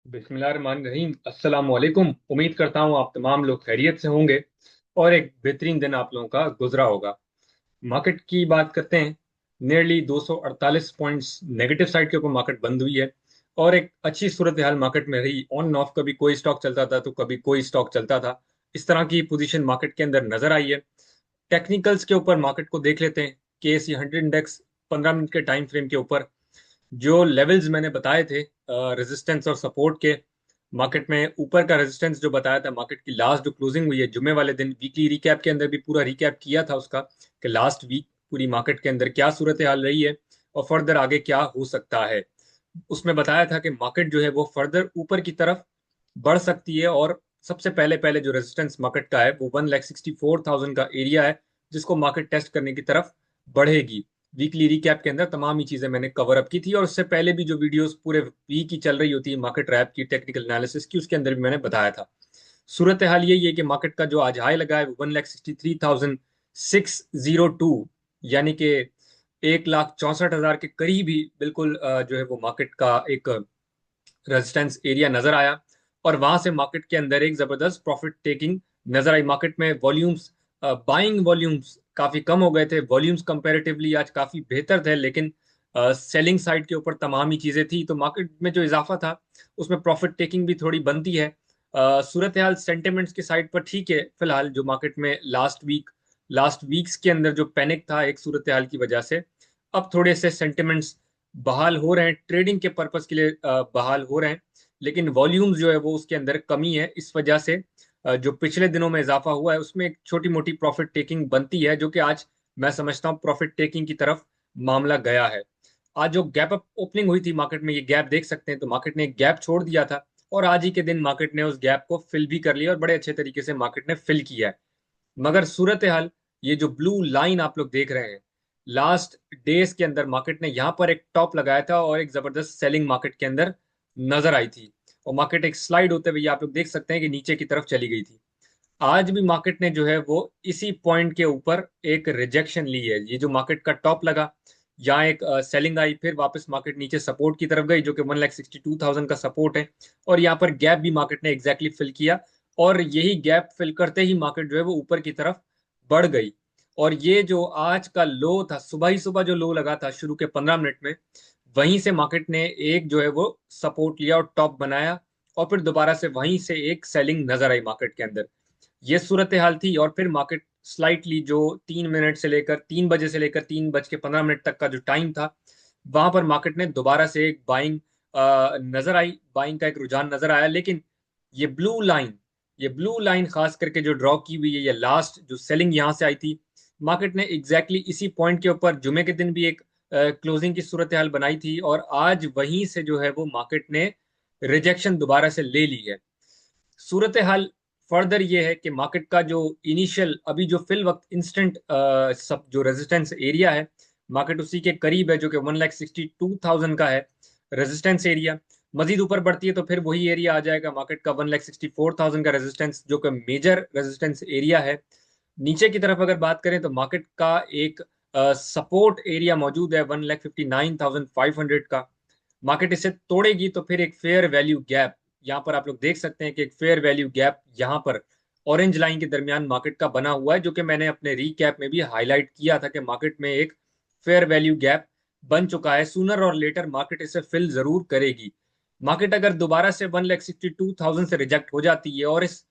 बिस्मिल्लाहिर्रहमानिर्रहीम। अस्सलाम वालेकुम। उम्मीद करता हूँ आप तमाम लोग खैरियत से होंगे और एक बेहतरीन दिन आप लोगों का गुजरा होगा। मार्केट की बात करते हैं। नियरली 248 पॉइंट्स नेगेटिव साइड के ऊपर मार्केट बंद हुई है और एक अच्छी सूरत हाल मार्केट में रही। ऑन एंड ऑफ कभी कोई स्टॉक चलता था तो कभी कोई स्टॉक चलता था। इस तरह की पोजीशन मार्केट के अंदर नजर आई है। टेक्निकल्स के ऊपर मार्केट को देख लेते हैं। KSE 100 इंडेक्स 15 मिनट के टाइम फ्रेम के ऊपर जो लेवल्स मैंने बताए थे रेजिस्टेंस और सपोर्ट के, मार्केट में ऊपर का रेजिस्टेंस जो बताया था, मार्केट की लास्ट जो क्लोजिंग हुई है जुमे वाले दिन, वीकली रिकैप के अंदर भी पूरा रिकैप किया था उसका कि लास्ट वीक पूरी मार्केट के अंदर क्या सूरत हाल रही है और फर्दर आगे क्या हो सकता है। उसमें बताया था कि मार्केट जो है वो फर्दर ऊपर की तरफ बढ़ सकती है और सबसे पहले पहले जो रेजिस्टेंस मार्केट का है वो 1,64,000 का एरिया है जिसको मार्केट टेस्ट करने की तरफ बढ़ेगी। वीकली रिकैप के अंदर तमाम ही चीजें मैंने कवर अप की थी और उससे पहले भी जो वीडियोस पूरे वीक की चल रही होती है मार्केट रैप की, टेक्निकल एनालिसिस की, उसके अंदर भी मैंने बताया था। सूरत हाल यही है कि मार्केट का जो आज हाई लगा है वो 1,63,602, यानी कि 1,64,000 के करीब ही बिल्कुल जो है वो मार्केट का एक रेजिस्टेंस एरिया नजर आया और वहां से मार्केट के अंदर एक जबरदस्त प्रॉफिट टेकिंग नजर आई। मार्केट में वॉल्यूम्स, बाइंग वॉल्यूम्स काफी कम हो गए थे। वॉल्यूम्स कंपैरेटिवली आज काफी बेहतर थे, लेकिन सेलिंग साइड के ऊपर तमाम ही चीजें थी, तो मार्केट में जो इजाफा था उसमें प्रॉफिट टेकिंग भी थोड़ी बनती है। सूरत हाल सेंटिमेंट्स के साइड पर ठीक है फिलहाल। जो मार्केट में लास्ट वीक्स के अंदर जो पैनिक था एक सूरत हाल की वजह से, अब थोड़े से सेंटिमेंट्स बहाल हो रहे हैं, ट्रेडिंग के पर्पस के लिए बहाल हो रहे हैं, लेकिन वॉल्यूम्स जो है वो उसके अंदर कमी है। इस वजह से जो पिछले दिनों में इजाफा हुआ है उसमें एक छोटी मोटी प्रॉफिट टेकिंग बनती है, जो कि आज मैं समझता हूँ प्रॉफिट टेकिंग की तरफ मामला गया है। आज जो गैप अप ओपनिंग हुई थी मार्केट में, ये गैप देख सकते हैं, तो मार्केट ने एक गैप छोड़ दिया था और आज ही के दिन मार्केट ने उस गैप को फिल भी कर लिया और बड़े अच्छे तरीके से मार्केट ने फिल किया है। मगर सूरत हाल, ये जो ब्लू लाइन आप लोग देख रहे हैं, लास्ट डेज के अंदर मार्केट ने यहां पर एक टॉप लगाया था और एक जबरदस्त सेलिंग मार्केट के अंदर नजर आई थी और मार्केट एक स्लाइड होते हुए आप लोग देख सकते हैं कि नीचे की तरफ चली गई थी। आज भी मार्केट ने जो है वो इसी पॉइंट के ऊपर एक रिजेक्शन ली है। ये जो मार्केट का टॉप लगा, यहाँ एक सेलिंग आई, फिर वापस मार्केट नीचे सपोर्ट की तरफ गई जो कि 1,62,000 का सपोर्ट है और यहाँ पर गैप भी मार्केट ने एग्जैक्टली फिल किया और यही गैप फिल करते ही मार्केट जो है वो ऊपर की तरफ बढ़ गई। और ये जो आज का लो था, सुबह ही सुबह जो लो लगा था शुरू के 15 मिनट में, वहीं से मार्केट ने एक जो है वो सपोर्ट लिया और टॉप बनाया और फिर दोबारा से वहीं से एक सेलिंग नजर आई मार्केट के अंदर। ये सूरत हाल थी और फिर मार्केट स्लाइटली जो 3 मिनट से लेकर 3 बजे से लेकर 3:15 तक का जो टाइम था, वहां पर मार्केट ने दोबारा से एक बाइंग नजर आई, बाइंग का एक रुझान नजर आया। लेकिन ये ब्लू लाइन ये ब्लू लाइन खास करके जो ड्रॉ की हुई है, ये लास्ट जो सेलिंग यहां से आई थी, मार्केट ने एग्जैक्टली इसी पॉइंट के ऊपर जुमे के दिन भी एक क्लोजिंग की सूरत हाल बनाई थी और आज वहीं से जो है वो मार्केट ने रिजेक्शन दोबारा से ले ली है। सूरत हाल फर्दर ये है कि मार्केट का जो इनिशियल अभी जो फिल वक्त इंस्टेंट सब जो रेजिस्टेंस एरिया है, मार्केट उसी के करीब है जो कि 1,62,000 का है रेजिस्टेंस एरिया। मजीद ऊपर बढ़ती है तो फिर वही एरिया आ जाएगा मार्केट का 1,64,000 का रेजिस्टेंस, जो कि मेजर रेजिस्टेंस एरिया है। नीचे की तरफ अगर बात करें तो मार्केट का एक सपोर्ट एरिया मौजूद है 1,59,500 का। मार्केट इसे तोड़ेगी तो फिर एक फेयर वैल्यू गैप, यहाँ पर आप लोग देख सकते हैं कि एक फेयर वैल्यू गैप यहाँ पर ऑरेंज लाइन के दरमियान मार्केट का बना हुआ है, जो कि मैंने अपने रीकैप में भी हाईलाइट किया था कि मार्केट में एक फेयर वैल्यू गैप बन चुका है। सूनर और लेटर मार्केट इसे फिल जरूर करेगी। मार्केट अगर दोबारा से 1,62,000 से रिजेक्ट हो जाती है और इस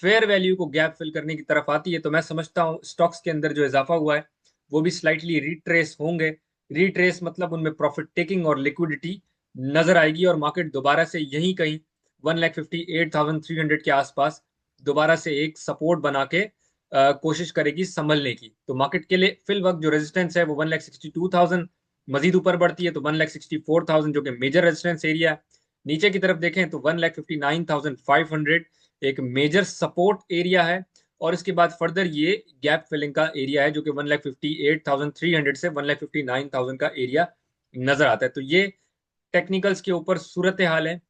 फेयर वैल्यू को गैप फिल करने की तरफ आती है, तो मैं समझता हूँ स्टॉक्स के अंदर जो इजाफा हुआ है वो भी स्लाइटली रिट्रेस होंगे। रिट्रेस मतलब उनमें प्रॉफिट टेकिंग और लिक्विडिटी नजर आएगी और मार्केट दोबारा से यहीं कहीं 1,58,300 के आसपास दोबारा से एक सपोर्ट बना के कोशिश करेगी संभलने की। तो मार्केट के लिए फिल वक्त जो रेजिस्टेंस है वो 1,62,000, मजीद ऊपर बढ़ती है तो 1,64,000 जो कि मेजर रेजिस्टेंस एरिया। नीचे की तरफ देखें तो 1,59,500 एक मेजर सपोर्ट एरिया है और इसके बाद फर्दर ये गैप फिलिंग का एरिया है जो कि 1,58,300 से 1,59,000 का एरिया नजर आता है। तो ये टेक्निकल्स के ऊपर सूरत हाल है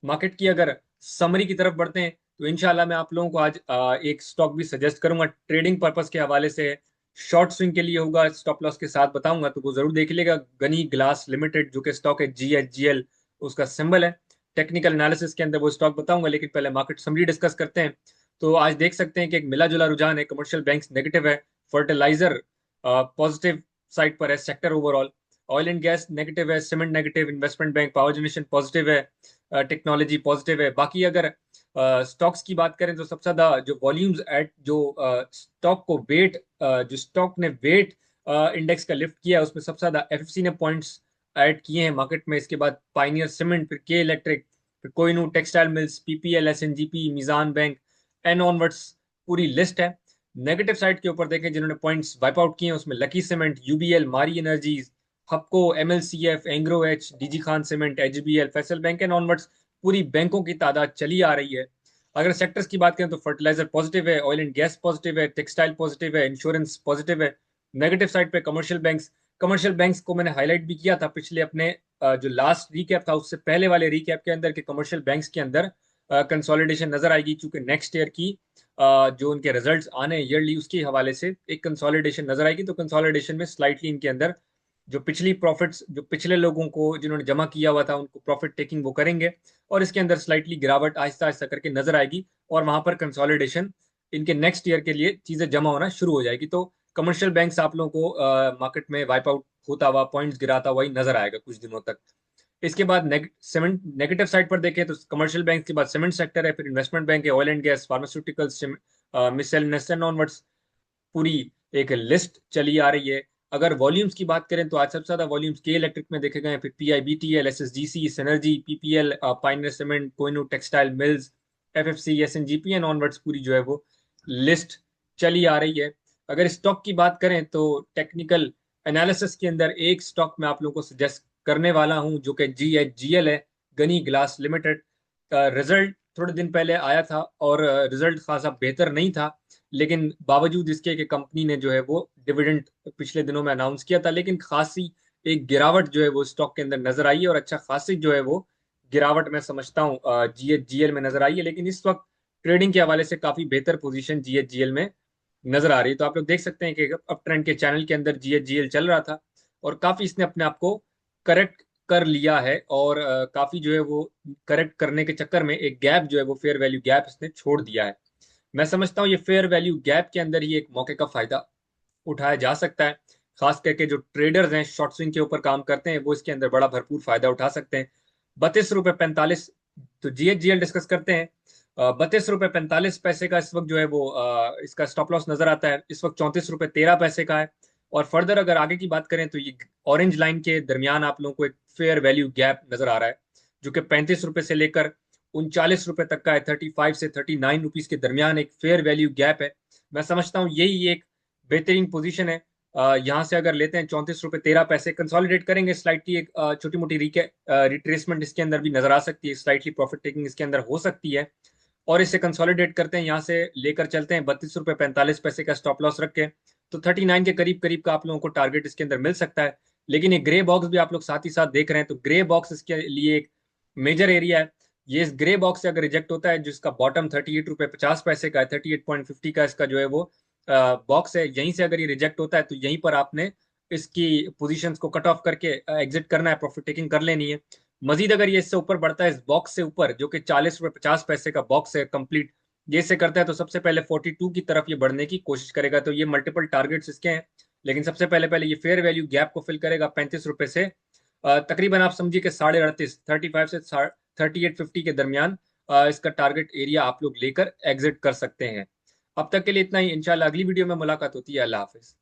मार्केट की। अगर समरी की तरफ बढ़ते हैं तो इंशाल्लाह मैं आप लोगों को आज एक स्टॉक भी सजेस्ट करूंगा ट्रेडिंग पर्पस के हवाले से। शॉर्ट स्विंग के लिए होगा, स्टॉप लॉस के साथ बताऊंगा, तो वो जरूर देख लीजिएगा। गनी ग्लास लिमिटेड जो कि स्टॉक है GHGL उसका सिंबल है। टेक्निकल एनालिसिस के अंदर वो स्टॉक बताऊंगा, लेकिन पहले मार्केट समरी डिस्कस करते हैं। तो आज देख सकते हैं कि एक मिला जुला रुझान है। कमर्शियल बैंक्स नेगेटिव है, फर्टिलाइजर पॉजिटिव साइड पर है, sector overall. Oil and gas negative है, cement negative, investment bank power generation positive है, टेक्नोलॉजी पॉजिटिव है। बाकी अगर स्टॉक्स की बात करें तो सबसे ज्यादा जो वॉल्यूम्स एट जो स्टॉक को वेट जो स्टॉक ने वेट इंडेक्स का लिफ्ट किया है, उसमें सबसे ज्यादा एफएफसी ने पॉइंट्स ऐड किए हैं मार्केट में। इसके बाद पाइनियर सीमेंट, फिर के इलेक्ट्रिक, फिर Kohinoor textile mills, PPL, SNGP, Meezan bank and onwards, पूरी लिस्ट है। नेगेटिव साइड के ऊपर देखें जिन्होंने पॉइंट्स वाइप आउट किए हैं, उसमें lucky cement, UBL, Mari energies, Hubco, MLCF, Engro H, DG Khan cement, HBL, Faysal bank and onwards, पूरी बैंकों की तादाद चली आ रही है। अगर सेक्टर्स की बात करें तो फर्टिलाइजर पॉजिटिव है, ऑयल एंड गैस पॉजिटिव है, टेक्सटाइल पॉजिटिव है, इंश्योरेंस पॉजिटिव है। नेगेटिव साइड पे कमर्शियल बैंक्स को मैंने हाईलाइट भी किया था पिछले अपने जो लास्ट रीकैप था उससे पहले वाले रीकैप के अंदर, कि कमर्शियल बैंक्स के अंदर कंसोलिडेशन नजर आएगी, क्योंकि नेक्स्ट ईयर की जो उनके रिजल्ट्स आने ईयरली उसके हवाले से एक कंसोलिडेशन नजर आएगी। तो कंसोलिडेशन में स्लाइटली इनके अंदर जो पिछली प्रॉफिट्स जो पिछले लोगों को जिन्होंने जमा किया हुआ था उनको प्रॉफिट टेकिंग वो करेंगे, और इसके अंदर स्लाइटली गिरावट आहिस्ता आहिस्ता करके नजर आएगी, और वहां पर कंसोलिडेशन इनके नेक्स्ट ईयर के लिए चीजें जमा होना शुरू हो जाएगी। तो कमर्शियल बैंक्स आप लोगों को मार्केट में वाइप आउट होता हुआ, पॉइंट्स गिराता हुआ ही नजर आएगा कुछ दिनों तक। इसके बाद सीमेंट नेगेटिव साइड पर देखें तो कमर्शियल बैंक के बाद सीमेंट सेक्टर है, फिर इन्वेस्टमेंट बैंक है, oil and gas, pharmaceuticals, miscellaneous and onwards, पूरी एक लिस्ट चली आ रही है। अगर वॉल्यूम्स की बात करें तो आज सबसे ज्यादा वॉल्यूम्स के इलेक्ट्रिक में देखे गए हैं, फिर PIBTL, SSGC, Synergy, PPL, Pioneer cement, Kohinoor textile mills, FFC, SNGP and onwards, पूरी जो है वो लिस्ट चली आ रही है। अगर स्टॉक की बात करें तो टेक्निकल एनालिसिस के अंदर एक स्टॉक मैं आप लोगों को सजेस्ट करने वाला हूं, जो कि GHGL है, गनी ग्लास लिमिटेड। रिजल्ट थोड़े दिन पहले आया था और रिजल्ट खासा बेहतर नहीं था, लेकिन बावजूद इसके कि कंपनी ने जो है वो डिविडेंड पिछले दिनों में अनाउंस किया था, लेकिन खासी एक गिरावट जो है वो स्टॉक के अंदर नजर आई है, और अच्छा खासी जो है वो गिरावट मैं समझता हूँ GHGL में नजर आई है। लेकिन इस वक्त ट्रेडिंग के हवाले से काफी बेहतर पोजीशन GHGL में नजर आ रही है। तो आप लोग देख सकते हैं कि अप ट्रेंड के चैनल के अंदर GHGL चल रहा था, और काफी इसने अपने आप को करेक्ट कर लिया है, और काफी जो है वो करेक्ट करने के चक्कर में एक गैप जो है वो फेयर वैल्यू गैप इसने छोड़ दिया है। मैं समझता हूँ ये फेयर वैल्यू गैप के अंदर ही एक मौके का फायदा उठाया जा सकता है। खास करके जो ट्रेडर्स हैं, शॉर्ट स्विंग के ऊपर काम करते हैं, वो इसके अंदर बड़ा भरपूर फायदा उठा सकते हैं। 32 रुपये 45, तो GHGL डिस्कस करते हैं। 32 रुपये 45 पैसे का इस वक्त जो है वो इसका स्टॉप लॉस नजर आता है। इस वक्त 34 रुपये 13 पैसे का है। और फर्दर अगर आगे की बात करें तो ये ऑरेंज लाइन के दरमियान आप लोगों को एक फेयर वैल्यू गैप नजर आ रहा है, जो कि 35 रुपये से लेकर 39 रुपये तक का है। 35 से 39 रुपीज के दरमियान एक फेयर वैल्यू गैप है। मैं समझता हूँ यही एक बेहतरीन पोजीशन है। यहाँ से अगर लेते हैं 34 रुपये 13 पैसे, कंसोलिडेट करेंगे स्लाइटली, एक छोटी मोटी रिट्रेसमेंट इसके अंदर भी नजर आ सकती है, स्लाइटली प्रॉफिट टेकिंग इसके अंदर हो सकती है। और इसे कंसोलिडेट करते हैं, यहाँ से लेकर चलते हैं 32 रुपये 45 पैसे का स्टॉप लॉस रख के, तो 39 के करीब करीब का आप लोगों को टारगेट इसके अंदर मिल सकता है। लेकिन ये ग्रे बॉक्स भी आप लोग साथ ही साथ देख रहे हैं, तो ग्रे बॉक्स इसके लिए एक मेजर एरिया है। ये इस ग्रे बॉक्स से अगर रिजेक्ट होता है, जिसका बॉटम 38 रुपये 50 पैसे का है, 38.50 का इसका जो है वो बॉक्स है, यहीं से अगर ये रिजेक्ट होता है तो यहीं पर आपने इसकी पोजीशंस को कट ऑफ करके एग्जिट करना है, प्रॉफिट टेकिंग कर लेनी है। मजीद अगर ये इससे ऊपर बढ़ता है, इस बॉक्स से ऊपर, जो कि 40 रुपये 50 पैसे का बॉक्स है कंप्लीट, ये से करता है तो सबसे पहले 42 की तरफ ये बढ़ने की कोशिश करेगा। तो ये मल्टीपल टारगेट्स इसके हैं, लेकिन सबसे पहले पहले ये फेयर वैल्यू गैप को फिल करेगा 35 रुपए से तकरीबन आप समझिए कि 38.5, 35 से 38.50 के दरमियान इसका टारगेट एरिया आप लोग लेकर एग्जिट कर सकते हैं। अब तक के लिए इतना ही। इंशाल्लाह अगली वीडियो में मुलाकात होती है। अल्लाह हाफिज।